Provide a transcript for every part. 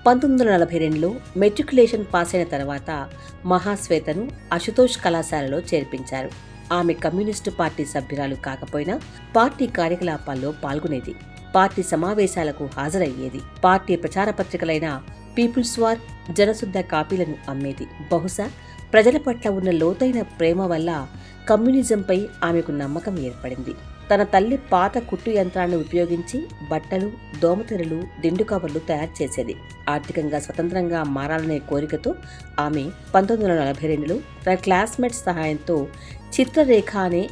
1942లో matriculation pass అయిన తర్వాత మహాశ్వేతను అశుతోష్ కళాశాలలో చేర్పించారు. ఆమె కమ్యూనిస్టు పార్టీ సభ్యురాలు కాకపోయినా పార్టీ కార్యకలాపాల్లో పాల్గొనేది. పార్టీ సమావేశాలకు హాజరయ్యేది. పార్టీ ప్రచార పత్రికలైన పీపుల్స్ వార్, జనశుద్ధ కాపీలను అమ్మేది. బహుశా ప్రజల పట్ల ఉన్న లోతైన ప్రేమ వల్ల కమ్యూనిజంపై ఆమెకు నమ్మకం ఏర్పడింది. తన తల్లి పాత కుట్టు యంత్రాన్ని ఉపయోగించి బట్టలు, దోమతెరలు, దిండు కవర్లు తయారు చేసేది. ఆర్థికంగా స్వతంత్రంగా మారాలనే కోరికతో ఆమె 1942లో తన క్లాస్మేట్స్ సహాయంతో చిత్రరేఖ అనే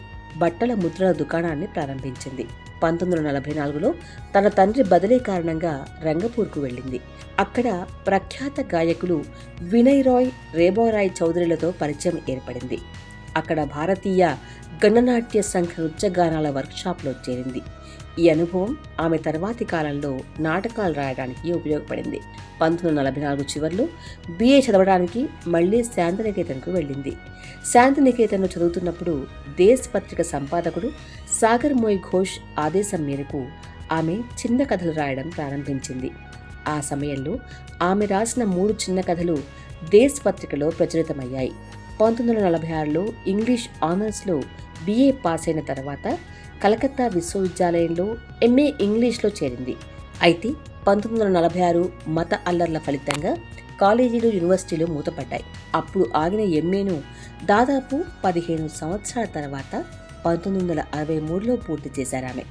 బట్టల ముద్రల దుకాణాన్ని ప్రారంభించింది. 1944లో తన తండ్రి బదిలీ కారణంగా రంగపూర్కు వెళ్ళింది. అక్కడ ప్రఖ్యాత గాయకులు వినయ్ రాయ్, రేబోరాయ్ చౌదరిలతో పరిచయం ఏర్పడింది. అక్కడ భారతీయ గణనాట్య సంఘ నృత్యగానాల వర్క్షాప్లో చేరింది. ఈ అనుభవం ఆమె తర్వాతి కాలంలో నాటకాలు రాయడానికి ఉపయోగపడింది. 1944 చివరిలో BA చదవడానికి మళ్లీ శాంతినికేతన్కు వెళ్ళింది. శాంతినికేతన్ను చదువుతున్నప్పుడు దేశ్ పత్రిక సంపాదకుడు సాగర్ మోయ్ ఘోష్ ఆదేశం మేరకు ఆమె చిన్న కథలు రాయడం ప్రారంభించింది. ఆ సమయంలో ఆమె రాసిన 3 చిన్న కథలు దేశ్ పత్రికలో ప్రచురితమయ్యాయి. 1946లో ఇంగ్లీష్ ఆనర్స్లో BA పాస్ అయిన తర్వాత కలకత్తా విశ్వవిద్యాలయంలో MA ఇంగ్లీష్లో చేరింది. అయితే 1946 మత అల్లర్ల ఫలితంగా కాలేజీలు, యూనివర్సిటీలు మూతపడ్డాయి. అప్పుడు ఆగిన MAను దాదాపు 15 సంవత్సరాల తర్వాత 1963లో పూర్తి చేశారామె.